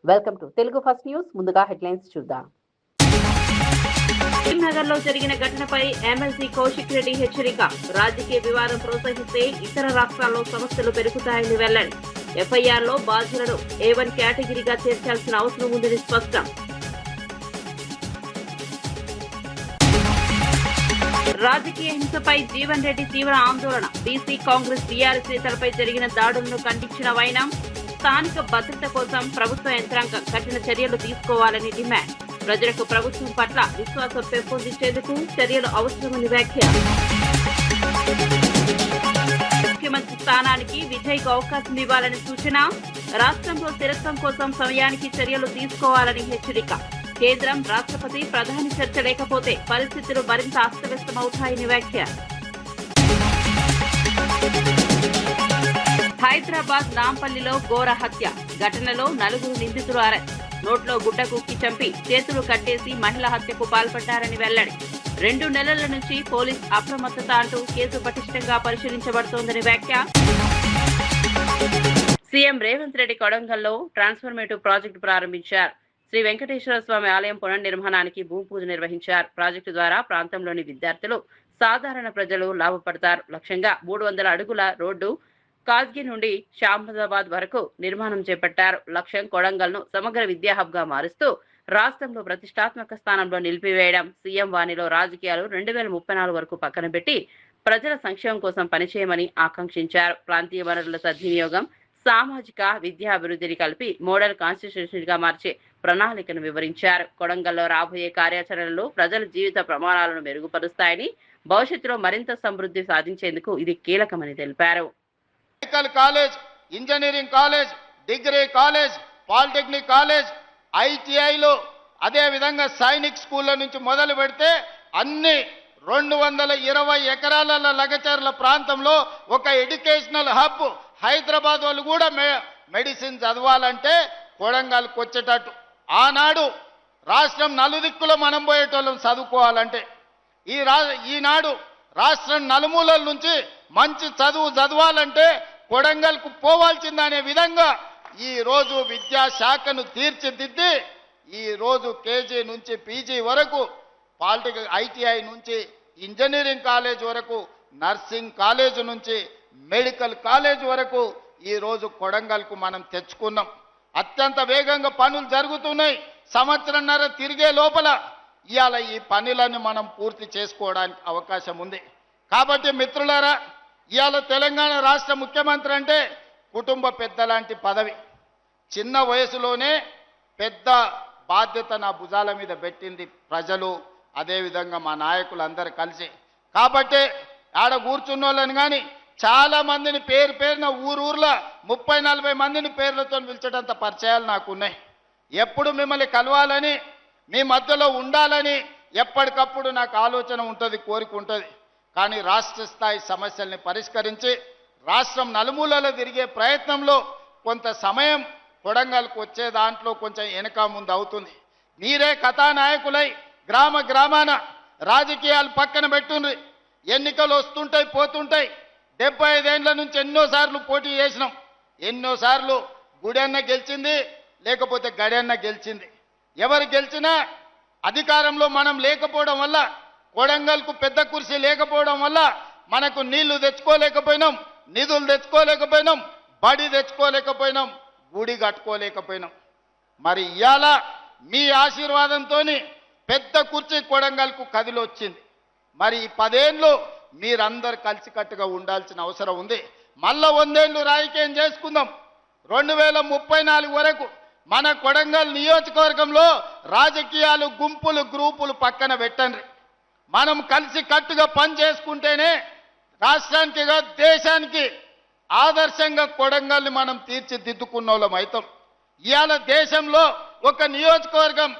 Welcome to Telugu first news. ముందుగా headlines చూద్దాం. నగర్ లో జరిగిన ఘటనపై ఎమ్మెల్సీ కౌశిక్ రెడ్డి హెచ్చరిక. రాజకీయ వివాదం ప్రోత్సహిస్తే ఇతర రాష్ట్రాల్లో సమస్యలు పెరుగుతాయని వెల్లడి. ఎఫ్ఐఆర్ లో బాధ్యులను A1 కేటగిరీగా చేర్చాల్సిన అవసరం ఉందని స్పష్టం. రాజకీయ హింసపై జీవన్ రెడ్డి తీవ్ర ఆందోళన. బీసీ కాంగ్రెస్ టీఆర్ఎస్ నేతలపై జరిగిన దాడులను ఖండించిన వైనం. స్థానిక భద్రత కోసం ప్రభుత్వ యంత్రాంగం కఠిన చర్యలు తీసుకోవాలని డిమాండ్. ప్రజలకు ప్రభుత్వం పట్ల విశ్వాసం పెంపొందించేందుకు చర్యలు అవసరమని వ్యాఖ్య. ముఖ్యమంత్రి స్థానానికి విజయ్కు అవకాశం ఇవ్వాలని సూచన. రాష్ట్రంలో స్థిరత్వం కోసం సమయానికి చర్యలు తీసుకోవాలని హెచ్చరిక. కేంద్రం, రాష్ట్రపతి, ప్రధాని చర్చ లేకపోతే పరిస్థితులు మరింత అస్తవ్యస్తమవుతాయని వ్యాఖ్య. హైదరాబాద్ నాంపల్లిలో ఘోర హత్య. ఘటనలో 4 నిందితులు అరెస్ట్. నోట్లో గుడ్డ కుక్కి చంపి చేతులు కట్టేసి మహిళ హత్యకు పాల్పడ్డారని వెల్లడి. 2 నెలల నుంచి పోలీస్ అప్రమత్తత అంటూ కేసు పటిష్టంగా పరిశీలించబడుతోందని వ్యాఖ్య. సీఎం రేవంత్ రెడ్డి కొడంగల్లో ట్రాన్స్ఫర్మేటివ్ ప్రాజెక్టు ప్రారంభించారు. శ్రీ వెంకటేశ్వర స్వామి ఆలయం పునర్నిర్మాణానికి భూమి పూజ నిర్వహించారు. ప్రాజెక్టు ద్వారా ప్రాంతంలోని విద్యార్థులు, సాధారణ ప్రజలు లాభపడతారు. లక్ష్యంగా 300 అడుగుల రోడ్డు కాజ్గి నుండి షాంబాదాబాద్ వరకు నిర్మాణం చేపట్టారు. లక్ష్యం కొడంగల్ను సమగ్ర విద్యా హబ్ గా మారుస్తూ రాష్ట్రంలో ప్రతిష్టాత్మక స్థానంలో నిలిపివేయడం. సీఎం వాణిలో రాజకీయాలు 2034 వరకు పక్కన పెట్టి ప్రజల సంక్షేమం కోసం పనిచేయమని ఆకాంక్షించారు. ప్రాంతీయ వనరుల సద్వినియోగం, సామాజిక విద్యా అభివృద్ధిని కలిపి మోడల్ కాన్స్టిట్యూషన్ గా మార్చే ప్రణాళికను వివరించారు. కొడంగల్లో రాబోయే కార్యాచరణలు ప్రజల జీవిత ప్రమాణాలను మెరుగుపరుస్తాయని, భవిష్యత్తులో మరింత సమృద్ధి సాధించేందుకు ఇది కీలకమని తెలిపారు. Medical college, engineering college, degree college, polytechnic college, ఐటీఐలు, అదే విధంగా సైనిక్ స్కూళ్ళ నుంచి మొదలు పెడితే అన్ని 220 ఎకరాల లగచర్ల ప్రాంతంలో ఒక ఎడ్యుకేషనల్ హబ్. హైదరాబాద్ వాళ్ళు కూడా మెడిసిన్ చదవాలంటే కొడంగల్కి వచ్చేటట్టు. ఆనాడు రాష్ట్రం నలుదిక్కులో మనం పోయేటోళ్ళం చదువుకోవాలంటే. ఈనాడు రాష్ట్రం నలుమూలల నుంచి మంచి చదువు చదవాలంటే కొడంగల్కు పోవాల్సిందనే విధంగా ఈరోజు విద్యాశాఖను తీర్చిదిద్ది ఈరోజు కేజీ నుంచి పీజీ వరకు, పాలిటెక్నిక్ ఐటీఐ నుంచి ఇంజనీరింగ్ కాలేజ్ వరకు, నర్సింగ్ కాలేజ్ నుంచి మెడికల్ కాలేజ్ వరకు ఈరోజు కొడంగల్కు మనం తెచ్చుకున్నాం. అత్యంత వేగంగా పనులు జరుగుతున్నాయి. సంవత్సరంన్నర తిరిగే లోపల ఇవాళ ఈ పనులను మనం పూర్తి చేసుకోవడానికి అవకాశం ఉంది. కాబట్టి మిత్రులారా, ఇవాళ తెలంగాణ రాష్ట్ర ముఖ్యమంత్రి అంటే కుటుంబ పెద్ద లాంటి పదవి. చిన్న వయసులోనే పెద్ద బాధ్యత నా భుజాల మీద పెట్టింది ప్రజలు, అదేవిధంగా మా నాయకులు అందరూ కలిసి. కాబట్టి ఆడ కూర్చున్న వాళ్ళని కానీ చాలా మందిని పేరున ఊర్లో 30-40 మందిని పేర్లతో పిలిచేటంత పరిచయాలు నాకున్నాయి. ఎప్పుడు మిమ్మల్ని కలవాలని, మీ మధ్యలో ఉండాలని ఎప్పటికప్పుడు నాకు ఆలోచన ఉంటుంది, కోరిక ఉంటుంది. కానీ రాష్ట్ర స్థాయి సమస్యల్ని పరిష్కరించి రాష్ట్రం నలుమూలలో తిరిగే ప్రయత్నంలో కొంత సమయం కొడంగల్కు వచ్చే దాంట్లో కొంచెం వెనక ముందు అవుతుంది. మీరే కథానాయకులై గ్రామాన రాజకీయాలు పక్కన పెట్టుండ్రి. ఎన్నికలు వస్తుంటాయి, పోతుంటాయి. 75 ఏళ్ల నుంచి ఎన్నోసార్లు పోటీ చేసినాం. ఎన్నోసార్లు గుడన్న గెలిచింది, లేకపోతే గడన్న గెలిచింది. ఎవరు గెలిచినా అధికారంలో మనం లేకపోవడం వల్ల, కొడంగల్కు పెద్ద కుర్చీ లేకపోవడం వల్ల మనకు నీళ్లు తెచ్చుకోలేకపోయినాం, నిధులు తెచ్చుకోలేకపోయినాం, బడి తెచ్చుకోలేకపోయినాం, గుడి కట్టుకోలేకపోయినాం. మరి ఇవాళ మీ ఆశీర్వాదంతో పెద్ద కుర్చీ కొడంగల్కు కదిలొచ్చింది. మరి ఈ 10 ఏళ్ళు మీరందరూ కలిసికట్టుగా ఉండాల్సిన అవసరం ఉంది. మళ్ళా 100 ఏళ్ళు రాజకీయం చేసుకుందాం. 2034 వరకు మన కొడంగల్ నియోజకవర్గంలో రాజకీయాలు, గుంపులు, గ్రూపులు పక్కన పెట్టండి. మనం కలిసి కట్టుగా పని చేసుకుంటేనే రాష్ట్రానికి, దేశానికి ఆదర్శంగా కొడంగల్ని మనం తీర్చిదిద్దుకున్న వాళ్ళం అవుతాం. ఇవాళ దేశంలో ఒక నియోజకవర్గం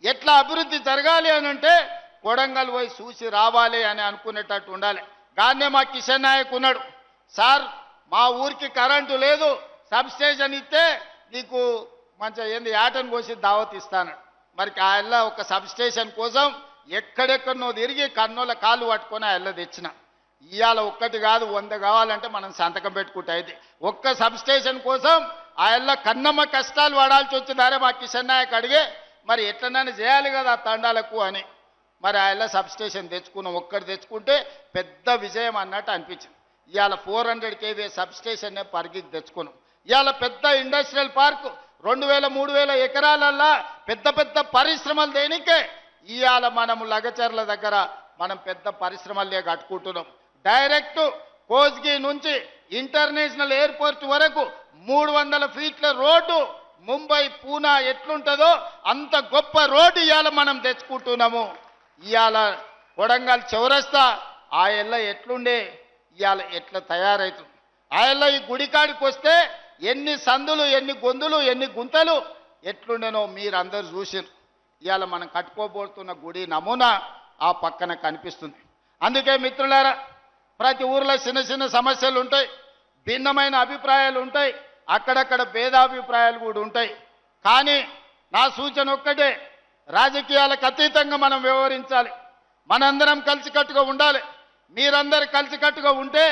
ఎట్లా అభివృద్ధి జరగాలి అని అంటే కొడంగల్ పోయి చూసి రావాలి అని అనుకునేటట్టు ఉండాలి. కానీ మా కిషన్ నాయక్ ఉన్నాడు, సార్ మా ఊరికి కరెంటు లేదు, సబ్ స్టేషన్ ఇస్తే నీకు మంచిగా ఏంది ఆటను కోసి దావత్ ఇస్తాను. మరి ఆయన ఒక సబ్ స్టేషన్ కోసం ఎక్కడెక్కడనో తిరిగి కన్నోళ్ళ కాళ్ళు పట్టుకొని ఆయన తెచ్చిన. ఇవాళ ఒక్కటి కాదు 100 కావాలంటే మనం సంతకం పెట్టుకుంటే అయితే ఒక్క సబ్ స్టేషన్ కోసం ఆ ఎల్ల కన్నమ్మ కష్టాలు పడాల్సి వచ్చిందారే మా కిషన్ నాయక్ అడిగే మరి ఎట్లనైనా చేయాలి కదా ఆ తండాలకు అని. మరి ఆ ఎల్ల సబ్స్టేషన్ తెచ్చుకున్నాం. ఒక్కటి తెచ్చుకుంటే పెద్ద విజయం అన్నట్టు అనిపించింది. ఇవాళ 400 kV సబ్స్టేషన్ పరిగికి తెచ్చుకున్నాం. ఇవాళ పెద్ద ఇండస్ట్రియల్ పార్క్ 2000-3000 ఎకరాలల్లా పెద్ద పెద్ద పరిశ్రమలు దేనికే ఇవాళ మనం లగచర్ల దగ్గర మనం పెద్ద పరిశ్రమలే కట్టుకుంటున్నాం. డైరెక్ట్ కోస్గి నుంచి ఇంటర్నేషనల్ ఎయిర్పోర్ట్ వరకు 300 ఫీట్ల రోడ్డు ముంబై పూనా ఎట్లుంటుందో అంత గొప్ప రోడ్డు ఇవాళ మనం తెచ్చుకుంటున్నాము. ఇవాళ కొడంగల్ చౌరస్తా ఆ ఎల్ల ఎట్లుండే ఇవాళ ఎట్లా తయారవుతుంది. ఆ ఎల్ల ఈ గుడికాడికి వస్తే ఎన్ని సందులు, ఎన్ని గొంతులు, ఎన్ని గుంతలు ఎట్లుండేనో మీరు అందరు చూసారు. ఇవాళ మనం కట్టుకోబోతున్న గుడి నమూనా ఆ పక్కన కనిపిస్తుంది. అందుకే మిత్రులారా, ప్రతి ఊర్లో చిన్న చిన్న సమస్యలు ఉంటాయి, భిన్నమైన అభిప్రాయాలు ఉంటాయి, అక్కడక్కడ భేదాభిప్రాయాలు కూడా ఉంటాయి. కానీ నా సూచన ఒక్కటే, రాజకీయాలకు అతీతంగా మనం వ్యవహరించాలి. మనందరం కలిసికట్టుగా ఉండాలి. మీరందరూ కలిసికట్టుగా ఉంటే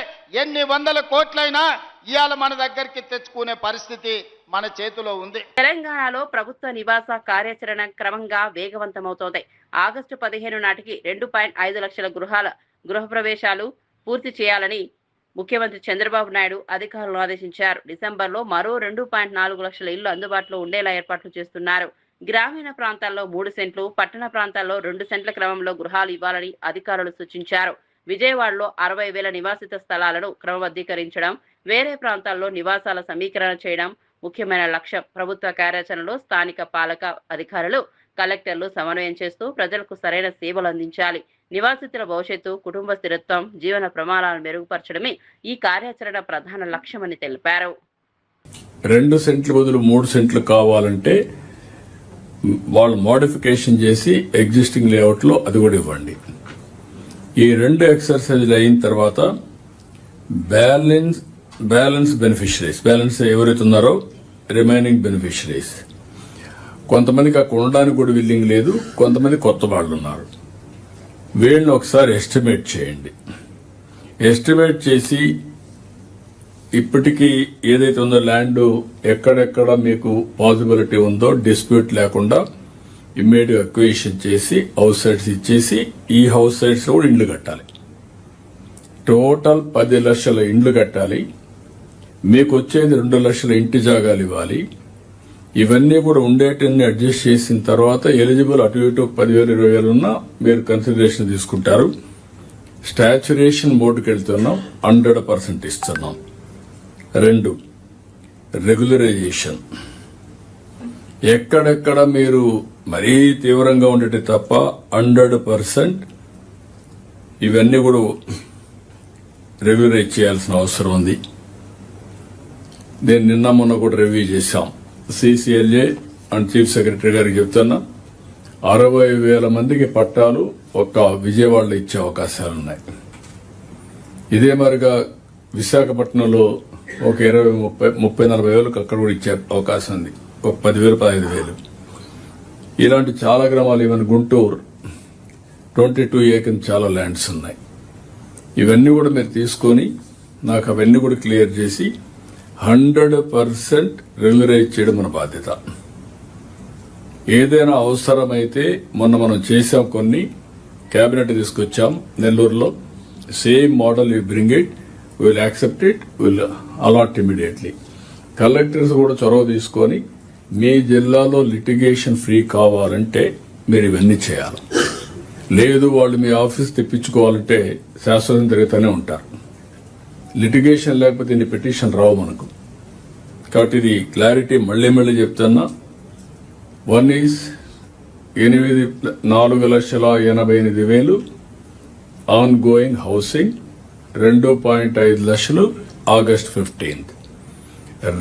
ఎన్ని 100 కోట్లైనా ఇవాళ మన దగ్గరికి తెచ్చుకునే పరిస్థితి మన చేతిలో ఉంది. తెలంగాణలో ప్రభుత్వ నివాస కార్యాచరణ క్రమంగా వేగవంతమవుతోంది. ఆగస్టు 15 నాటికి 2.5 లక్షల గృహప్రవేశాలు పూర్తి చేయాలని ముఖ్యమంత్రి చంద్రబాబు నాయుడు అధికారులను ఆదేశించారు. డిసెంబర్లో మరో 2.4 లక్షల ఇళ్లు అందుబాటులో ఉండేలా ఏర్పాట్లు చేస్తున్నారు. గ్రామీణ ప్రాంతాల్లో 3 సెంట్లు, పట్టణ ప్రాంతాల్లో 2 సెంట్ల క్రమంలో గృహాలు ఇవ్వాలని అధికారులు సూచించారు. విజయవాడలో 60,000 నివాసిత స్థలాలను క్రమబద్ధీకరించడం, వేరే ప్రాంతాల్లో నివాసాల సమీకరణ చేయడం ముఖ్యమైన లక్ష్యం. ప్రభుత్వ కార్యాచరణలో స్థానిక పాలక అధికారులు, కలెక్టర్లు సమన్వయం చేస్తూ ప్రజలకు సరైన సేవలు అందించాలి. నివాసితుల భవిష్యత్తు, కుటుంబ స్థిరత్వం, జీవన ప్రమాణాలను మెరుగుపరచడమే ఈ కార్యాచరణ ప్రధాన లక్ష్యమని తెలిపారు. 2 సెంట్లు బదులు 3 సెంట్లు కావాలంటే వాళ్ళు మోడిఫికేషన్ చేసి ఎగ్జిస్టింగ్ లేఅవుట్ లో అది కూడా ఇవ్వండి. ఈ 2 ఎక్సర్సైజ్లు అయిన తర్వాత బ్యాలెన్స్ బెనిఫిషరీస్, బ్యాలెన్స్ ఎవరైతే ఉన్నారో రిమైనింగ్ బెనిఫిషరీస్, కొంతమందికి అక్కడ ఉండడానికి కూడా విల్లింగ్ లేదు, కొంతమంది కొత్త వాళ్ళు ఉన్నారు. వీళ్ళని ఒకసారి ఎస్టిమేట్ చేయండి. ఎస్టిమేట్ చేసి ఇప్పటికీ ఏదైతే ఉందో ల్యాండ్ ఎక్కడెక్కడ మీకు పాసిబిలిటీ ఉందో డిస్ప్యూట్ లేకుండా ఇమ్మీడియట్ అక్విజిషన్ చేసి హౌస్ సైట్స్ ఇచ్చేసి ఈ హౌస్ సైట్స్ కూడా ఇండ్లు కట్టాలి. టోటల్ 10 లక్షల ఇండ్లు కట్టాలి. మీకు వచ్చేది 2 లక్షల ఇంటి జాగాలు ఇవ్వాలి. ఇవన్నీ కూడా ఉండేటన్ని అడ్జస్ట్ చేసిన తర్వాత ఎలిజిబుల్ అటు ఇటు 10,000 20,000 ఉన్నా మీరు కన్సిడరేషన్ తీసుకుంటారు. స్టాచ్యురేషన్ మోడ్కి వెళ్తున్నాం, 100% ఇస్తున్నాం. 2 రెగ్యులరైజేషన్, ఎక్కడెక్కడ మీరు మరీ తీవ్రంగా ఉండేటి తప్ప 100% ఇవన్నీ కూడా రెగ్యులరైజ్ చేయాల్సిన అవసరం ఉంది. నేను నిన్న మొన్న కూడా రివ్యూ చేశాం. సిసిఎల్ఏ అండ్ చీఫ్ సెక్రటరీ గారికి చెప్తున్నా, 60,000 మందికి పట్టాలు ఒక్క విజయవాడలో ఇచ్చే అవకాశాలున్నాయి. ఇదే మరిగా విశాఖపట్నంలో ఒక 20-30-40 వేలకు అక్కడ కూడా ఇచ్చే అవకాశం ఉంది. ఒక 10,000-15,000 ఇలాంటి చాలా గ్రామాలు, ఈవెన్ గుంటూరు 22 ఏకర్ చాలా ల్యాండ్స్ ఉన్నాయి. ఇవన్నీ కూడా మీరు తీసుకొని నాకు అవన్నీ కూడా క్లియర్ చేసి 100% రెగ్యులరైజ్ చేయడం మన బాధ్యత. ఏదైనా అవసరమైతే మొన్న మనం చేశాం, కొన్ని కేబినెట్ తీసుకొచ్చాం నెల్లూరులో. Same model you bring it, will accept it, will allot immediately. Collectors కూడా చొరవ తీసుకొని మీ జిల్లాలో లిటిగేషన్ ఫ్రీ కావాలంటే మీరు ఇవన్నీ చేయాలి. లేదు వాళ్ళు మీ ఆఫీస్ తెప్పించుకోవాలంటే శాశ్వతం తిరుగుతూనే ఉంటారు. లిటిగేషన్ లేకపోతే ఇన్ని పిటిషన్ రావు మనకు. కాబట్టి ఇది క్లారిటీ మళ్లీ చెప్తున్నా. 1 ఈజ్ 4,88,000 ఆన్ గోయింగ్ హౌసింగ్, 2.5 లక్షలు ఆగస్ట్ 15.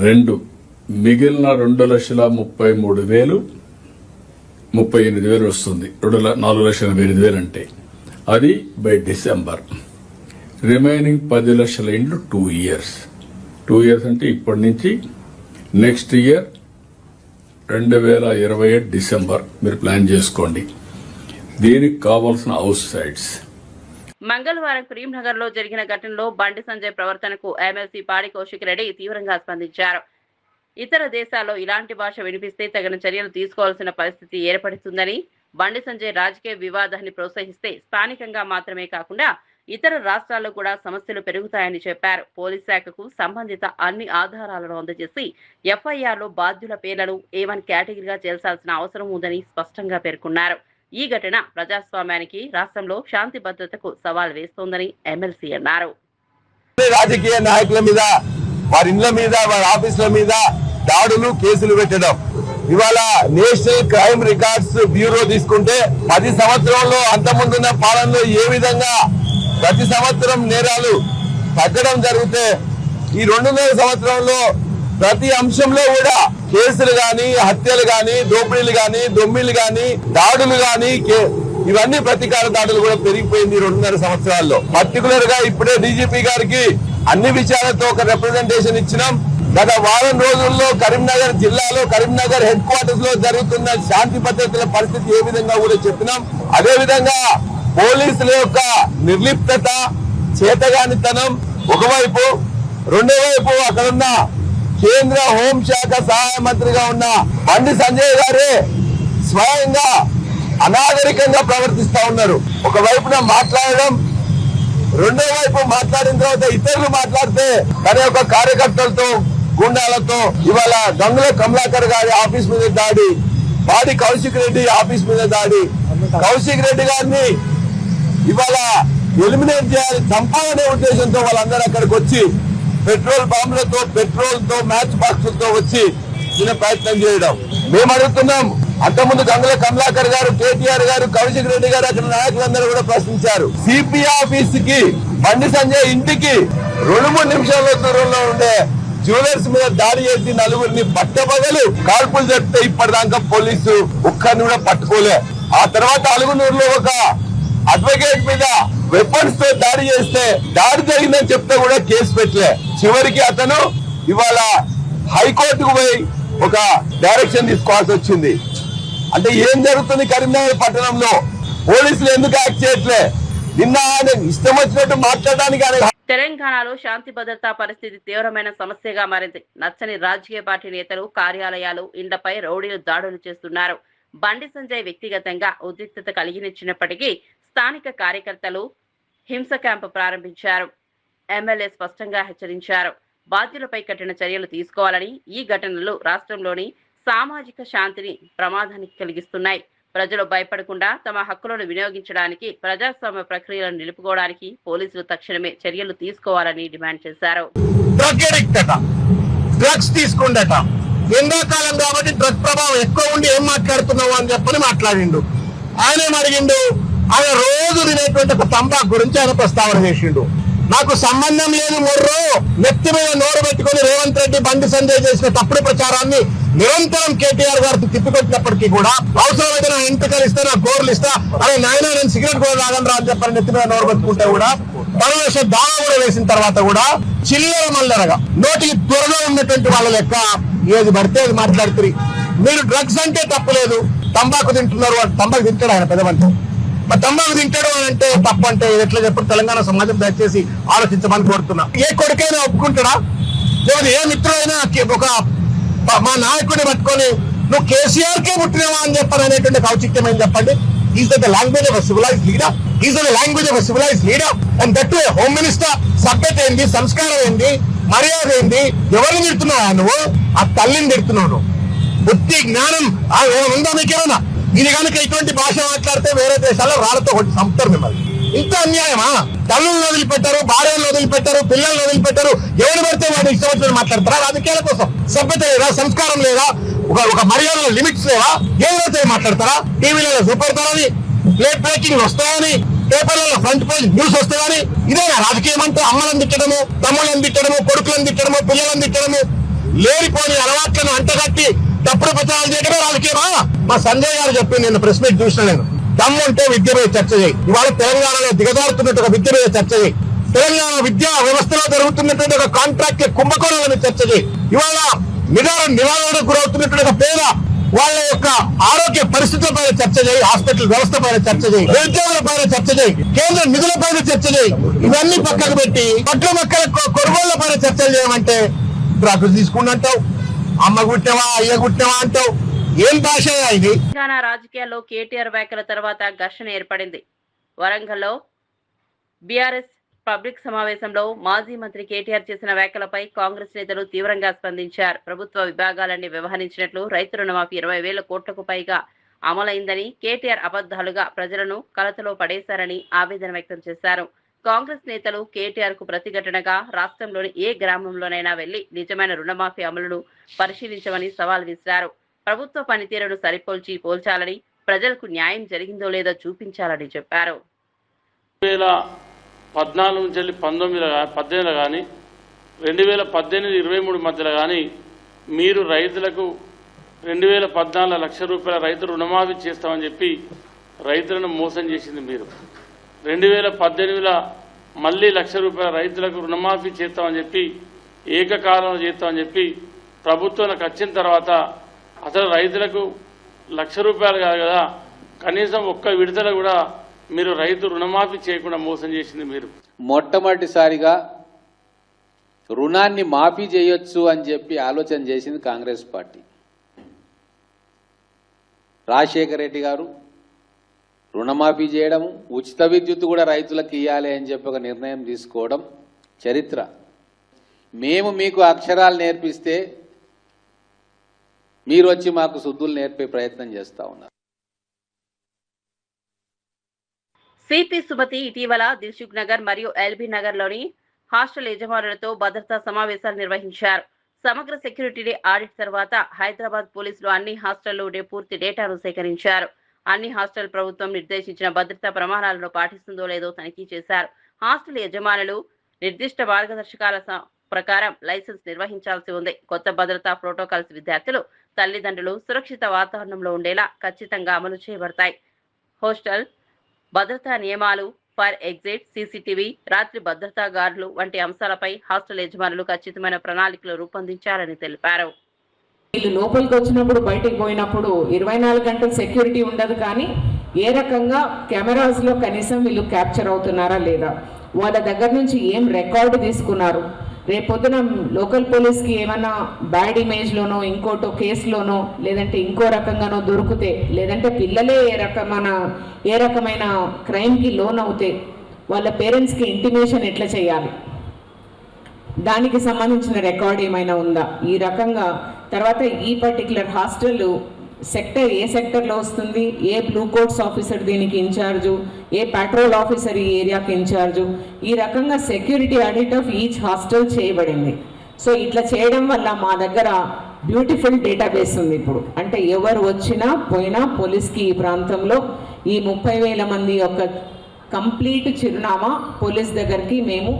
2 మిగిలిన 2,33,038 వస్తుంది. 4,88,000 అంటే అది బై డిసెంబర్. రిమైనింగ్ 10 లక్షల ఇండ్లు 2 ఇయర్స్. 2 ఇయర్స్ అంటే ఇప్పటి నుంచి నెక్స్ట్ ఇయర్ 2028 డిసెంబర్ మీరు ప్లాన్ చేసుకోండి. దీనికి కావాల్సిన హౌస్ సైట్స్. మంగళవారం కరీంనగర్ లో జరిగిన ఘటనలో బండి సంజయ్ ప్రవర్తనకు ఎమ్మెల్సీ పాడి కౌశిక్ రెడ్డి తీవ్రంగా స్పందించారు. ఇతర దేశాల్లో ఇలాంటి భాష వినిపిస్తే తగిన చర్యలు తీసుకోవాల్సిన పరిస్థితి ఏర్పడుతుందని, బండి సంజయ్ రాజకీయ వివాదాన్ని ప్రోత్సహిస్తే స్థానికంగా మాత్రమే కాకుండా ఇతర రాష్ట్రాల్లో కూడా సమస్యలు పెరుగుతాయని చెప్పారు. పోలీస్ శాఖకు సంబంధిత అన్ని ఆధారాలను అందజేసి ఎఫ్ఐఆర్లో బాధ్యుల పేర్లను A1 కేటగిరీగా చేర్చాల్సిన అవసరం ఉందని స్పష్టంగా పేర్కొన్నారు. ఈ ఘటన ప్రజాస్వామ్యానికి, రాష్ట్రంలో శాంతి భద్రతకు సవాల్ వేస్తోందని ఎమ్మెల్సీ అన్నారు. రాజకీయ నాయకుల మీద, వారి ఇండ్ల మీద, వారి ఆఫీసుల మీద దాడులు, కేసులు పెట్టడం. ఇవాళ నేషనల్ క్రైమ్ రికార్డ్స్ బ్యూరో తీసుకుంటే 10 సంవత్సరంలో అంతకుముందున్న పాలనలో ఏ విధంగా ప్రతి సంవత్సరం నేరాలు తగ్గడం జరిగితే ఈ 2.5 సంవత్సరంలో ప్రతి అంశంలో కూడా కేసులు గాని, హత్యలు గాని, దోపిడీలు గాని, దొమ్మిళ్లు గాని, దాడులు గాని, ఇవన్నీ ప్రతీకార దాడులు కూడా పెరిగిపోయింది 2.5 సంవత్సరాల్లో. పర్టికులర్ గా ఇప్పుడే డీజీపీ గారికి అన్ని విషయాలతో ఒక రిప్రజెంటేషన్ ఇచ్చినాం. గత వారం రోజుల్లో కరీంనగర్ జిల్లాలో, కరీంనగర్ హెడ్ క్వార్టర్స్ లో జరుగుతున్న శాంతి భద్రతల పరిస్థితి ఏ విధంగా కూడా చెప్పినాం. అదే విధంగా పోలీసుల యొక్క నిర్లిప్తత, చేతగానితనం ఒకవైపు, రెండో వైపు అక్కడున్న కేంద్ర హోంశాఖ సహాయ మంత్రిగా ఉన్న బండి సంజయ్ గారే స్వయంగా అనాగరికంగా ప్రవర్తిస్తా ఉన్నారు. ఒకవైపున మాట్లాడడం, రెండో వైపు మాట్లాడిన తర్వాత ఇతరులు మాట్లాడితే తన యొక్క కార్యకర్తలతో, గుండాలతో ఇవాళ గంగుల కమలాకర్ గారి ఆఫీస్ మీద దాడి, పాడి కౌశిక్ రెడ్డి ఆఫీస్ మీద దాడి, కౌశిక్ రెడ్డి గారిని ఇవాళ ఎలిమినేట్ చేయాలి, చంపాలనే ఉద్దేశంతో వాళ్ళందరూ అక్కడికి వచ్చి పెట్రోల్ బాంబులతో, పెట్రోల్తో, మ్యాచ్ బాక్సులతో వచ్చి దీని ప్రయత్నం చేయడం. మేము అడుగుతున్నాం, అంతకుముందు గంగుల కమలాకర్ గారు, కేటీఆర్ గారు, కౌశిక్ రెడ్డి గారు, అక్కడ నాయకులందరూ కూడా ప్రశ్నించారు. సిపి ఆఫీస్ కి, బండి సంజయ్ ఇంటికి 2-3 నిమిషాల దూరంలో ఉండే జ్యువెలర్స్ మీద దాడి చేసి 4గురిని పట్టబగలు కాల్పులు జరిపితే ఇప్పటిదాకా పోలీసు ఒక్కరిని కూడా పట్టుకోలే. ఆ తర్వాత అలుగునూరులో ఒక అడ్వకేట్ మీద వెపన్స్ తో దాడి చేస్తే, దాడి జరిగిందని చెప్తే కూడా కేసు పెట్టలే. చివరికి అతను ఇవాళ హైకోర్టుకు పోయి ఒక డైరెక్షన్ తీసుకోవాల్సి వచ్చింది. అంటే ఏం జరుగుతుంది కరీంనగర్ పట్టణంలో? పోలీసులు ఎందుకు యాక్ట్ చేయట్లే? నిన్న ఇష్టం వచ్చినట్టు మాట్లాడడానికి. తెలంగాణలో శాంతి భద్రతా పరిస్థితి తీవ్రమైన సమస్యగా మారింది. నచ్చని రాజకీయ పార్టీ నేతలు కార్యాలయాలు, ఇండ్లపై రౌడీలు దాడులు చేస్తున్నారు. బండి సంజయ్ వ్యక్తిగతంగా ఉద్రిక్తత కలిగించినప్పటికీ స్థానిక కార్యకర్తలు హింస క్యాంపు ప్రారంభించారు. ఎమ్మెల్యే స్పష్టంగా హెచ్చరించారు. బాధ్యులపై కఠిన చర్యలు తీసుకోవాలని, ఈ ఘటనలు రాష్ట్రంలోని సామాజిక శాంతిని ప్రమాదానికి కలిగిస్తున్నాయి. ప్రజలు భయపడకుండా తమ హక్కులను వినియోగించడానికి, ప్రజాస్వామ్య ప్రక్రియలను నిలుపుకోవడానికి పోలీసులు తక్షణమే చర్యలు తీసుకోవాలని డిమాండ్ చేశారు. డ్రగ్స్ తీసుకుండట, ఎండాకాలం కాబట్టి డ్రగ్ ప్రభావం ఎక్కువ ఉండి ఏం మాట్లాడుతున్నావు అని చెప్పని మాట్లాడిండు. ఆయన ఏమడిగిండు, ఆయన రోజు తినేటువంటి ఒక తంబాకు గురించి ఆయన ప్రస్తావన చేసిండు. నాకు సంబంధం లేదు మొర్రో, నెత్తి మీద నోరు పెట్టుకుని రేవంత్ రెడ్డి, బండి సంజయ్ చేసిన తప్పుడు ప్రచారాన్ని నిరంతరం కేటీఆర్ గారికి తిప్పికొట్టినప్పటికీ కూడా, అవసరమైతే నా ఎంపికలు ఇస్తా, నా గోర్లు ఇస్తా, అదే నాయన నేను సిగరెట్ కూడా తాగనరా అని చెప్పని నెత్తి మీద నోరు పెట్టుకుంటే కూడా, పరవేశ దావా కూడా వేసిన తర్వాత కూడా చిల్లర మల్లరగా నోటికి త్వరలో ఉన్నటువంటి వాళ్ళ లెక్క ఏది పడితే అది మాట్లాడుతుంది. మీరు డ్రగ్స్ అంటే తప్పులేదు, తంబాకు తింటున్నారు, తంబాకు తింటాడు ఆయన పెద్దమంటే, మరి తంబాకు తింటాడు అని అంటే తప్పు అంటే ఎట్లా చెప్పారు? తెలంగాణ సమాజం దయచేసి ఆలోచించమని కోరుతున్నా. ఏ కొడుకైనా ఒప్పుకుంటాడా? లేదా ఏ మిత్రుడైనా ఒక మా నాయకుడిని పట్టుకొని నువ్వు కేసీఆర్కే పుట్టినవా అని చెప్పాను అనేటువంటి ఔచిత్యం ఏం చెప్పండి? Is the language of civilised leader, is the language of civilised leader. And that home minister సభ్యత ఏంది, సంస్కారం ఏంది, మర్యాద ఏంది? ఎవరిని తిడుతున్నావా నువ్వు? ఆ తల్లిని తిడుతున్నావు. బుద్ధి జ్ఞానం ఉందా మీకేమన్నా? ఇది కనుక ఇటువంటి భాష మాట్లాడితే వేరే దేశాల్లో రాళ్లతో కొట్టి చంపుతారు మిమ్మల్ని. ఇంత అన్యాయమా? తల్లులను వదిలిపెట్టారు, భార్యలను వదిలిపెట్టారు, పిల్లలను వదిలిపెట్టారు, ఎవరు పడితే వాడు ఇష్టం వచ్చినట్టు మాట్లాడతారా? రాజకీయాల కోసం సభ్యత లేదా, సంస్కారం లేదా, ఒక మర్యాదల లిమిట్స్ లేవా? ఏదైతే మాట్లాడతారా? టీవీలలో చూపెడతారని, ప్లేట్ బ్రేకింగ్ వస్తాయని, పేపర్లలో ఫ్రంట్ పేజ్ న్యూస్ వస్తాయని. ఇదేనా రాజకీయం అంటే? అమ్మలను తిట్టడము, తమ్ముళ్ళని తిట్టడము, కొడుకులను తిట్టడము, పిల్లలను తిట్టడము, లేనిపోని అలవాట్లను అంటగట్టి తప్పుడు ప్రచారాలు చేయడమే రాజకీయమా? మా సంజయ్ గారు చెప్పి నేను ప్రెస్ మీట్ చూసిన, నేను దమ్ముంటే విద్య మీద చర్చ చేయి. ఇవాళ తెలంగాణలో దిగజారుతున్నట్టు ఒక విద్య మీద చర్చ చేయి. తెలంగాణ విద్యా వ్యవస్థలో జరుగుతున్నటువంటి ఒక కాంట్రాక్ట్ కుంభకోణాల మీద చర్చ చేయి. ఇవాళ నివారణకు గురవుతున్నటువంటి ఒక పేద వాళ్ళ యొక్క ఆరోగ్య పరిస్థితుల పైన చర్చ చేయి, హాస్పిటల్ వ్యవస్థ పైన చర్చ చేయి, నిరుద్యోగుల పైన చర్చ చేయి, కేంద్ర నిధుల పైన చర్చ చేయి. ఇవన్నీ పక్కకు పెట్టి పట్ల మొక్కల కొనుగోళ్ల పైన చర్చలు చేయమంటే డ్రగ్స్ తీసుకుంటావు, అమ్మ గుట్టవా అయ్య గుట్టవా అంటావు. ఏం భాష ఇది? తెలంగాణ రాజకీయాల్లో కేటీఆర్ వ్యాఖ్యల తర్వాత ఘర్షణ ఏర్పడింది. వరంగల్లో బీఆర్ఎస్ పబ్లిక్ సమావేశంలో మాజీ మంత్రి కేటీఆర్ చేసిన వ్యాఖ్యలపై కాంగ్రెస్ నేతలు తీవ్రంగా స్పందించారు. ప్రభుత్వ విభాగాలన్నీ వ్యవహరించినట్లు రైతు రుణమాఫీ 20,000 కోట్లకు పైగా అమలైందని, కేటీఆర్ అబద్ధాలుగా ప్రజలను కలతలో పడేశారని ఆవేదన వ్యక్తం చేశారు. కాంగ్రెస్ నేతలు కేటీఆర్ కు ప్రతిఘటనగా రాష్ట్రంలోని ఏ గ్రామంలోనైనా వెళ్లి నిజమైన రుణమాఫీ అమలును పరిశీలించమని సవాల్ విసిరారు. ప్రభుత్వ పనితీరును పోల్చాలని, ప్రజలకు న్యాయం జరిగిందో లేదో చూపించాలని చెప్పారు. 2014 నుంచి 2018 కానీ 2018-23 మధ్యలో కానీ మీరు రైతులకు 2014 లక్షల రూపాయల రైతు రుణమాఫీ చేస్తామని చెప్పి రైతులను మోసం చేసింది మీరు. 2018లో మళ్ళీ 1 లక్ష రూపాయల రైతులకు రుణమాఫీ చేస్తామని చెప్పి ఏకకాలంలో చేస్తామని చెప్పి ప్రభుత్వానికి వచ్చిన తర్వాత అసలు రైతులకు 1 లక్ష రూపాయలు కాదు కదా, కనీసం ఒక్క విడతల కూడా మీరు రైతు రుణమాఫీ చేయకుండా మోసం చేసింది మీరు. మొట్టమొదటిసారిగా రుణాన్ని మాఫీ చేయొచ్చు అని చెప్పి ఆలోచన చేసింది కాంగ్రెస్ పార్టీ. రాజశేఖర రెడ్డి గారు రుణమాఫీ చేయడం, ఉచిత విద్యుత్ కూడా రైతులకు ఇవ్వాలి అని చెప్పి ఒక నిర్ణయం తీసుకోవడం చరిత్ర. మేము మీకు అక్షరాలు నేర్పిస్తే మీరు వచ్చి మాకు శుద్ధులు నేర్పే ప్రయత్నం చేస్తా ఉన్నారు. సిపి సుమతి ఇటీవల దిల్సుఖ్ నగర్ మరియు ఎల్బీ నగర్ లోని హాస్టల్ యజమానులతో భద్రతా సమావేశాలు నిర్వహించారు. సమగ్ర సెక్యూరిటీ ఆడిట్ తర్వాత హైదరాబాద్ పోలీసులు అన్ని హాస్టల్లో ఉండే పూర్తి డేటాను సేకరించారు. అన్ని హాస్టల్ ప్రభుత్వం నిర్దేశించిన భద్రతా ప్రమాణాలను పాటిస్తుందో లేదో తనిఖీ చేశారు. హాస్టల్ యజమానులు నిర్దిష్ట మార్గదర్శకాల ప్రకారం లైసెన్స్ నిర్వహించాల్సి ఉంది. కొత్త భద్రతా ప్రోటోకాల్స్ విద్యార్థులు, తల్లిదండ్రులు సురక్షిత వాతావరణంలో ఉండేలా ఖచ్చితంగా అమలు చేయబడతాయి. హాస్టల్ భద్రతా నియమాలు, ఫైర్ ఎగ్జిట్, సీసీటీవీ, రాత్రి భద్రతా గార్డులు వంటి అంశాలపై హాస్టల్ యజమానులు ఖచ్చితమైన ప్రణాళికలు రూపొందించాలని తెలిపారు. వీళ్ళు లోపలికి వచ్చినప్పుడు బయటికి పోయినప్పుడు 24 గంటలు సెక్యూరిటీ ఉండదు, కానీ ఏ రకంగా కెమెరాస్లో కనీసం వీళ్ళు క్యాప్చర్ అవుతున్నారా లేదా, వాళ్ళ దగ్గర నుంచి ఏం రికార్డు తీసుకున్నారు, రేపొద్దున లోకల్ పోలీస్కి ఏమైనా బ్యాడ్ ఇమేజ్లోనో ఇంకోటో కేసులోనో లేదంటే ఇంకో రకంగానో దొరికితే, లేదంటే పిల్లలే ఏ రకమైన క్రైమ్కి లోన్ అవుతే వాళ్ళ పేరెంట్స్కి ఇంటిమేషన్ ఎట్లా చేయాలి, దానికి సంబంధించిన రికార్డ్ ఏమైనా ఉందా, ఈ రకంగా. తర్వాత ఈ పర్టికులర్ హాస్టల్ సెక్టర్ ఏ సెక్టర్లో వస్తుంది, ఏ బ్లూ కోట్స్ ఆఫీసర్ దీనికి ఇన్ఛార్జు, ఏ పెట్రోల్ ఆఫీసర్ ఈ ఏరియాకి ఇన్ఛార్జు, ఈ రకంగా security audit of each hostel చేయబడింది. సో ఇట్లా చేయడం వల్ల మా దగ్గర బ్యూటిఫుల్ డేటాబేస్ ఉంది ఇప్పుడు. అంటే ఎవరు వచ్చినా పోయినా పోలీస్కి ఈ ప్రాంతంలో ఈ 30,000 మంది యొక్క కంప్లీట్ చిరునామా పోలీస్ దగ్గరికి మేము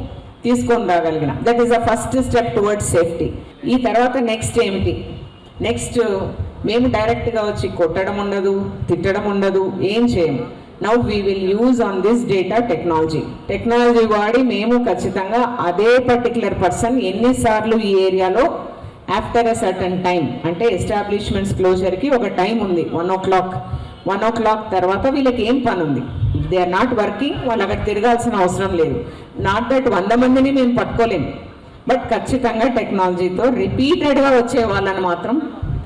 తీసుకొని రాగలిగిన. That is the first step towards safety. ఈ తర్వాత నెక్స్ట్ ఏమిటి, నెక్స్ట్ మేము డైరెక్ట్గా వచ్చి కొట్టడం ఉండదు, తిట్టడం ఉండదు, ఏం చేయము. Now we will use on this data technology వాడి మేము ఖచ్చితంగా అదే పర్టికులర్ పర్సన్ ఎన్నిసార్లు ఈ ఏరియాలో ఆఫ్టర్ ఎ సర్టన్ టైం, అంటే ఎస్టాబ్లిష్మెంట్స్ క్లోజర్కి ఒక టైం ఉంది, 1 o'clock తర్వాత వీళ్ళకి ఏం పని ఉంది, దే ఆర్ నాట్ వర్కింగ్, వాళ్ళు అక్కడ తిరగాల్సిన అవసరం లేదు. నాట్ దట్ 100 మందిని మేము పట్టుకోలేము, బట్ ఖచ్చితంగా టెక్నాలజీతో రిపీటెడ్గా వచ్చే వాళ్ళని మాత్రం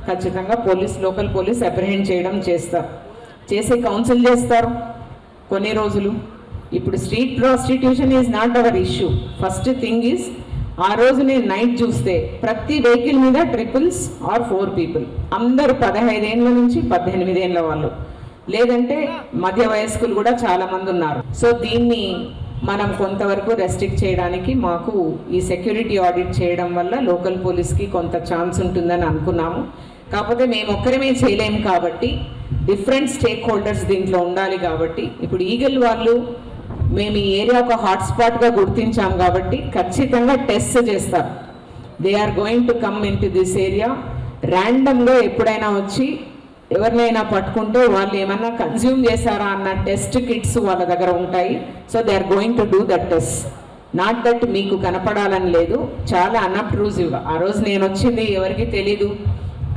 ఖచ్చితంగా లోకల్ పోలీస్ అప్రిహెండ్ చేయడం చేసి కౌన్సిల్ చేస్తారు కొన్ని రోజులు. ఇప్పుడు street prostitution is not our issue. First thing is ఆ రోజు నేను నైట్ చూస్తే ప్రతి వెహికల్ మీద ట్రిపుల్స్ ఆర్ 4 people, అందరూ 15 ఏళ్ళ నుంచి 18 ఏళ్ళ వాళ్ళు, లేదంటే మధ్య వయస్కులు కూడా చాలా మంది ఉన్నారు. సో దీన్ని మనం కొంతవరకు రెస్ట్రిక్ట్ చేయడానికి మాకు ఈ సెక్యూరిటీ ఆడిట్ చేయడం వల్ల లోకల్ పోలీస్కి కొంత ఛాన్స్ ఉంటుందని అనుకున్నాము. కాకపోతే మేము ఒక్కరమే చేయలేము కాబట్టి డిఫరెంట్ స్టేక్ హోల్డర్స్ దీంట్లో ఉండాలి. కాబట్టి ఇప్పుడు ఈగల్ వాళ్ళు మేము ఈ ఏరియా ఒక హాట్స్పాట్గా గుర్తించాం కాబట్టి ఖచ్చితంగా టెస్ట్ చేస్తారు. They are going to come in to this area. ర్యాండమ్గా ఎప్పుడైనా వచ్చి ఎవరినైనా పట్టుకుంటే వాళ్ళు ఏమన్నా కన్జ్యూమ్ చేశారా అన్న టెస్ట్ కిట్స్ వాళ్ళ దగ్గర ఉంటాయి. So they are going to do that test. Not that మీకు కనపడాలని లేదు, చాలా అన్అబ్ట్రూజివ్గా. ఆ రోజు నేను వచ్చింది ఎవరికి తెలీదు,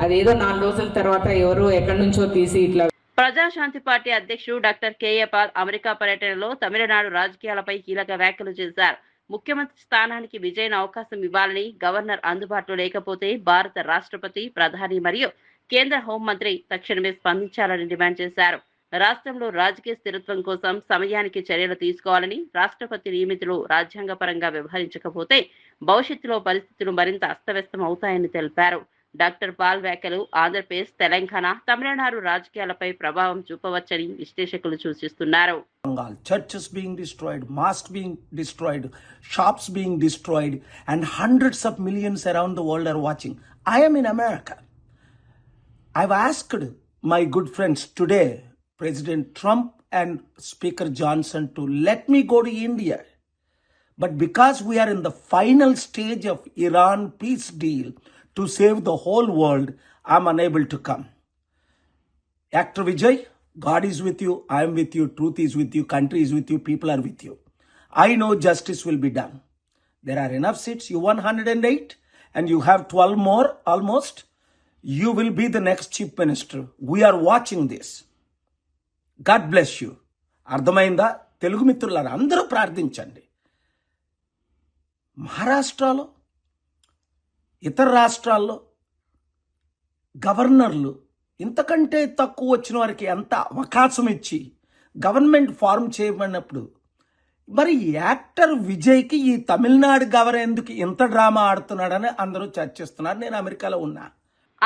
అదేదో 4 రోజుల తర్వాత ఎవరో ఎక్కడి నుంచో తీసి ఇట్లా. ప్రజాశాంతి పార్టీ అధ్యక్షుడు డాక్టర్ కేఏ పాల్ అమెరికా పర్యటనలో తమిళనాడు రాజకీయాలపై కీలక వ్యాఖ్యలు చేశారు. ముఖ్యమంత్రి స్థానానికి విజయ్ను అవకాశం ఇవ్వాలని, గవర్నర్ అందుబాటులో లేకపోతే భారత రాష్ట్రపతి, ప్రధాని మరియు కేంద్ర హోంమంత్రి తక్షణమే స్పందించాలని డిమాండ్ చేశారు. రాష్ట్రంలో రాజకీయ స్థిరత్వం కోసం సమయానికి చర్యలు తీసుకోవాలని, రాష్ట్రపతి నియమితులు రాజ్యాంగపరంగా వ్యవహరించకపోతే భవిష్యత్తులో పరిస్థితులు మరింత అస్తవ్యస్తం అవుతాయని తెలిపారు. డాక్టర్ పాల్ వ్యాఖ్యలు ఆంధ్రప్రదేశ్, తెలంగాణ, తమిళనాడు రాజకీయాలపై ప్రభావం చూపవచ్చని విశ్లేషకులు సూచిస్తున్నారు. Churches being destroyed, mosques being destroyed, shops being destroyed, and hundreds of millions around the world are watching. I am in America. I've asked my good friends today, President Trump and Speaker Johnson, to let me go to India. But because we are in the final stage of Iran peace deal to save the whole world, I'm unable to come. Actor Vijay, God is with you, I am with you, truth is with you, country is with you, people are with you. I know justice will be done. There are enough seats. You won 108 and you have 12 more almost. You will be the next chief minister. We are watching this. God bless you. అర్థమైందా? తెలుగు మిత్రులారా అందరూ ప్రార్థించండి. మహారాష్ట్రలో, ఇతర రాష్ట్రాల్లో గవర్నర్లు ఇంతకంటే తక్కువ వచ్చిన వారికి ఎంత అవకాశం ఇచ్చి గవర్నమెంట్ ఫార్మ్ చేయబడినప్పుడు మరి యాక్టర్ విజయ్కి ఈ తమిళనాడు గవర్నర్ ఎందుకు ఇంత డ్రామా ఆడుతున్నాడని అందరూ చర్చిస్తున్నారు. నేను అమెరికాలో ఉన్నా.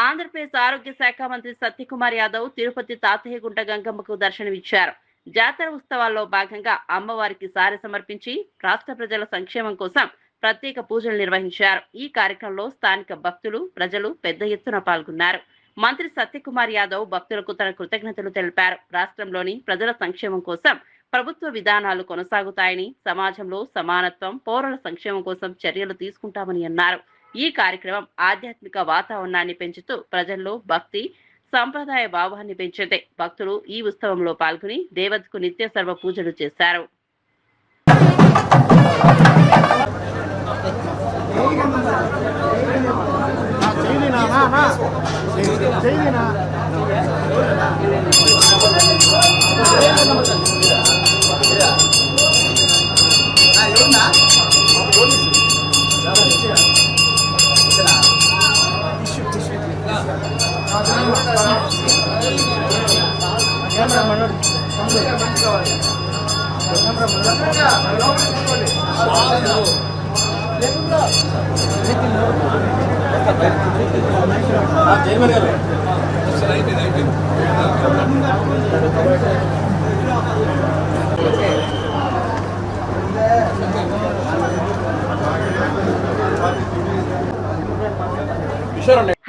ఆంధ్రప్రదేశ్ ఆరోగ్య శాఖ మంత్రి సత్యకుమార్ యాదవ్ తిరుపతి తాతయ్యగుంట గంగమ్మకు దర్శనమిచ్చారు. జాతర ఉత్సవాల్లో భాగంగా అమ్మవారికి సారె సమర్పించి రాష్ట్ర ప్రజల సంక్షేమం కోసం ప్రత్యేక పూజలు నిర్వహించారు. ఈ కార్యక్రమంలో స్థానిక భక్తులు, ప్రజలు పెద్ద ఎత్తున పాల్గొన్నారు. మంత్రి సత్యకుమార్ యాదవ్ భక్తులకు తన కృతజ్ఞతలు తెలిపారు. రాష్ట్రంలోని ప్రజల సంక్షేమం కోసం ప్రభుత్వ విధానాలు కొనసాగుతాయని, సమాజంలో సమానత్వం, పౌరుల సంక్షేమం కోసం చర్యలు తీసుకుంటామని అన్నారు. ఈ కార్యక్రమం ఆధ్యాత్మిక వాతావరణాన్ని పెంచుతూ ప్రజల్లో భక్తి, సంప్రదాయ భావాన్ని పెంచింది. భక్తులు ఈ ఉత్సవంలో పాల్గొని దేవతకు నిత్య సర్వ పూజలు చేశారు.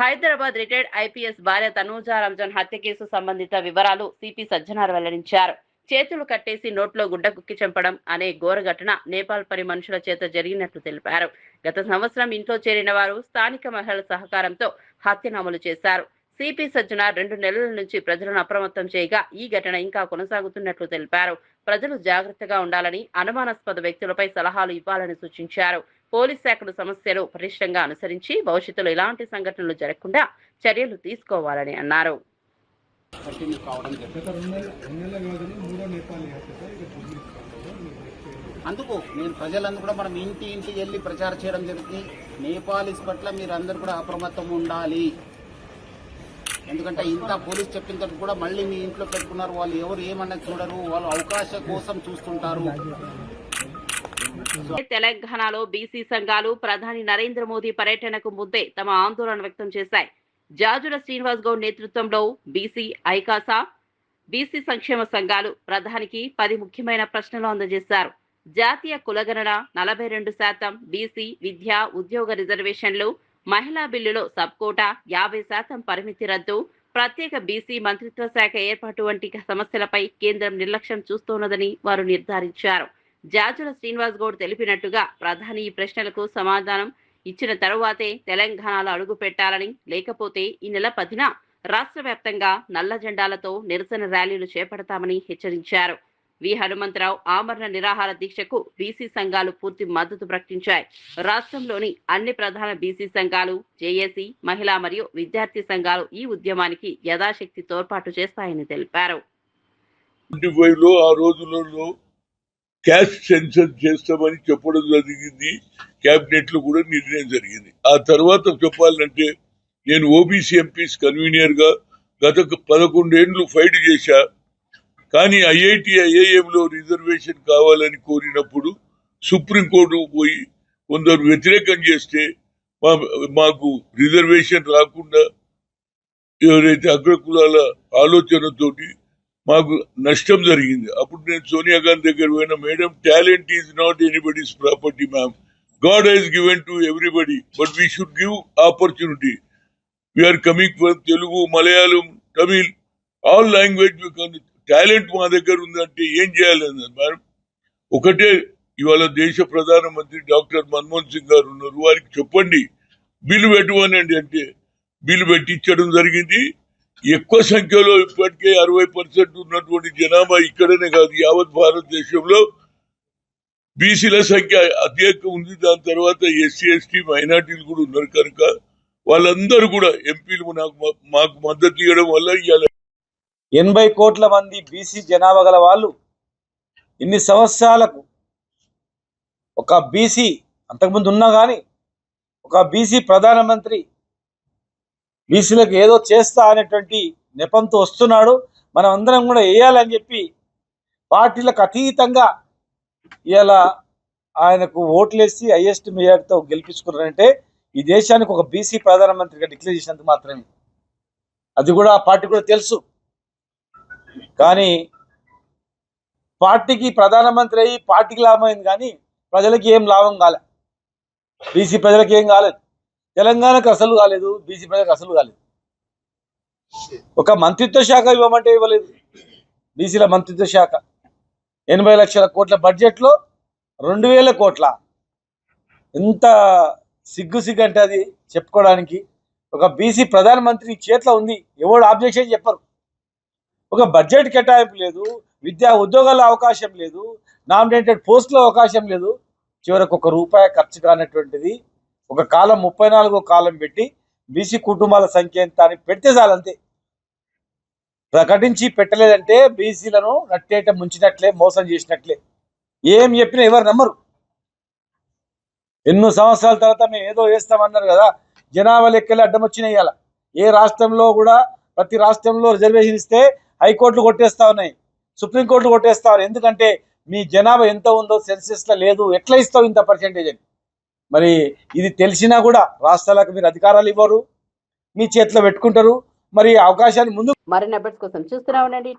హైదరాబాద్ రిటైర్డ్ ఐపీఎస్ భార్య తనూజా రంజన్ హత్య కేసు సంబంధిత వివరాలు సిపి సజ్జనార్ వెల్లడించారు. చేతులు కట్టేసి నోట్లో గుడ్డ కుక్కి చంపడం అనే ఘోర ఘటన నేపాల్ పరి మనుషుల చేత జరిగినట్లు తెలిపారు. గత సంవత్సరం ఇంట్లో చేరిన వారు స్థానిక మహిళల సహకారంతో హత్యను అమలు చేశారు. సిపి సజ్జనార్ 2 నెలల నుంచి ప్రజలను అప్రమత్తం చేయగా ఈ ఘటన ఇంకా కొనసాగుతున్నట్లు తెలిపారు. ప్రజలు జాగ్రత్తగా ఉండాలని, అనుమానాస్పద వ్యక్తులపై సలహాలు ఇవ్వాలని సూచించారు. పోలీస్ శాఖలు సమస్యలు పటిష్టంగా అనుసరించి భవిష్యత్తులో ఇలాంటి సంఘటనలు జరగకుండా చర్యలు తీసుకోవాలని అన్నారు. అందుకు నేను ప్రజలందరూ కూడా మనం ఇంటికి వెళ్ళి ప్రచారం చేయడం జరుగుతుంది. నేపాలీస్ పట్ల మీరు అందరూ కూడా అప్రమత్తం ఉండాలి. ఎందుకంటే ఇంత పోలీస్ చెప్పిన తర్వాత కూడా మళ్ళీ మీ ఇంట్లో పెట్టుకున్నారు. వాళ్ళు ఎవరు ఏమన్నా చూడరు, వాళ్ళు అవకాశం కోసం చూస్తుంటారు. తెలంగాణలో బీసీ సంఘాలు ప్రధాని నరేంద్ర మోదీ పర్యటనకు ముందే తమ ఆందోళన వ్యక్తం చేశాయి. జాజుల శ్రీనివాస్ గౌడ్ నేతృత్వంలో బీసీ ఐకాసా, బీసీ సంక్షేమ సంఘాలు ప్రధానికి 10 ముఖ్యమైన ప్రశ్నలు అందజేశారు. జాతీయ కులగణన, 42%, బీసీ విద్య, ఉద్యోగ రిజర్వేషన్లు, మహిళా బిల్లులో సబ్ కోటా, 50% పరిమితి రద్దు, ప్రత్యేక బీసీ మంత్రిత్వ శాఖ ఏర్పాటు వంటి సమస్యలపై కేంద్రం నిర్లక్ష్యం చూస్తోన్నదని వారు నిర్ధారించారు. జాజుల శ్రీనివాస్ గౌడ్ తెలిపినట్టుగా ప్రధాని ఈ ప్రశ్నలకు సమాధానం ఇచ్చిన తరువాతే తెలంగాణలో అడుగు పెట్టాలని, లేకపోతే ఈ నెల 10న రాష్ట్ర వ్యాప్తంగా నల్ల జెండాలతో నిరసన ర్యాలీలు చేపడతామని హెచ్చరించారు. వి హనుమంతరావు ఆమరణ నిరాహార దీక్షకు బీసీ సంఘాలు పూర్తి మద్దతు ప్రకటించాయి. రాష్ట్రంలోని అన్ని ప్రధాన బీసీ సంఘాలు, జేఏసీ, మహిళా మరియు విద్యార్థి సంఘాలు ఈ ఉద్యమానికి యథాశక్తి తోడ్పాటు చేస్తాయని తెలిపారు. ఆ రోజులలో క్యాస్ట్ సెన్సస్ చేస్తామని చెప్పడం జరిగింది. కేబినెట్ లో కూడా నిర్ణయం జరిగింది. ఆ తర్వాత చెప్పాలంటే నేను ఓబీసీ ఎంపీస్ కన్వీనర్ గా గత 11 ఏళ్లు ఫైట్ చేశా. కానీ ఐఐటి ఐఐఎం లో రిజర్వేషన్ కావాలని కోరినప్పుడు సుప్రీంకోర్టు పోయి కొందరు వ్యతిరేకం చేస్తే మాకు రిజర్వేషన్ రాకుండా ఎవరైతే అగ్రకులాల ఆలోచనతోటి మాకు నష్టం జరిగింది. అప్పుడు నేను సోనియా గాంధీ దగ్గర పోయిన, madam, talent is not anybody's property ma'am. God has given to everybody, but we should give opportunity. We are coming from Telugu, Malayalam, Tamil, all language. Talent మా దగ్గర ఉందంటే ఏం చేయాలన్నది మేడం. ఒకటే, ఇవాళ దేశ ప్రధానమంత్రి డాక్టర్ మన్మోహన్ సింగ్ గారు ఉన్నారు, వారికి చెప్పండి బిల్లు పెట్టమనండి అంటే బిల్లు పెట్టించడం జరిగింది. ఎక్కువ సంఖ్యలో ఇప్పటికే 60% ఉన్నటువంటి జనాభా ఇక్కడనే కాదు యావత్ భారతదేశంలో బీసీల సంఖ్య అత్యధిక ఉంది. దాని తర్వాత ఎస్సీ ఎస్టీ మైనార్టీలు కూడా ఉన్నారు కనుక వాళ్ళందరూ కూడా ఎంపీలు మాకు మద్దతు ఇవ్వడం వల్ల ఇవాళ 80 కోట్ల మంది బీసీ జనాభా గల వాళ్ళు ఇన్ని సంవత్సరాలకు ఒక బీసీ అంతకుముందు ఉన్నా కానీ ఒక బీసీ ప్రధానమంత్రి బీసీలకు ఏదో చేస్తా అనేటువంటి నెపంతో వస్తున్నాడు. మనం అందరం కూడా వేయాలని చెప్పి పార్టీలకు అతీతంగా ఇలా ఆయనకు ఓట్లేసి హైయెస్ట్ మెజార్టీతో గెలిపించుకున్నారంటే ఈ దేశానికి ఒక బీసీ ప్రధానమంత్రిగా డిక్లేర్ చేసినందుకు మాత్రమే. అది కూడా ఆ పార్టీ కూడా తెలుసు. కానీ పార్టీకి ప్రధానమంత్రి అయ్యి పార్టీకి లాభం అయింది కానీ ప్రజలకి ఏం లాభం కాలే. బీసీ ప్రజలకు ఏం కాలేదు, తెలంగాణకు అసలు కాలేదు, బీసీ ప్రజలకు అసలు కాలేదు. ఒక మంత్రిత్వ శాఖ ఇవ్వమంటే ఇవ్వలేదు. బీసీల మంత్రిత్వ శాఖ 80 లక్షల కోట్ల బడ్జెట్లో 2000 కోట్ల. ఎంత సిగ్గు అంటే అది చెప్పుకోవడానికి. ఒక బీసీ ప్రధానమంత్రి చేతిలో ఉంది, ఎవడు ఆబ్జెక్షన్ చెప్పరు. ఒక బడ్జెట్ కేటాయింపు లేదు, విద్యా ఉద్యోగాల అవకాశం లేదు, నామినేటెడ్ పోస్టుల అవకాశం లేదు. చివరకు ₹1 ఖర్చు కానటువంటిది ఒక కాలం 34వ కాలం పెట్టి బీసీ కుటుంబాల సంఖ్య ఎంత అని పెడితే చాలంతే. ప్రకటించి పెట్టలేదంటే బీసీలను నట్టేట ముంచినట్లే, మోసం చేసినట్లే. ఏం చెప్పినా ఎవరు నమ్మరు. ఎన్నో సంవత్సరాల తర్వాత మేము ఏదో వేస్తామన్నారు కదా, జనాభా లెక్కలే అడ్డం వచ్చినాయి. ఇవాళ ఏ రాష్ట్రంలో కూడా ప్రతి రాష్ట్రంలో రిజర్వేషన్ ఇస్తే హైకోర్టులు కొట్టేస్తా ఉన్నాయి, సుప్రీంకోర్టులు కొట్టేస్తా ఉన్నాయి. ఎందుకంటే మీ జనాభా ఎంత ఉందో సెన్సెస్లో లేదు, ఎట్లా ఇస్తావు ఇంత పర్సెంటేజ్ అని. మరి ఇది తెలిసినా కూడా రాష్ట్రాలకు మీరు అధికారాలు ఇవ్వరు, మీ చేతిలో పెట్టుకుంటారు. మరి అవకాశాన్ని ముందు మరిన్ని అప్డేట్స్ కోసం చూస్తూనే ఉండండి.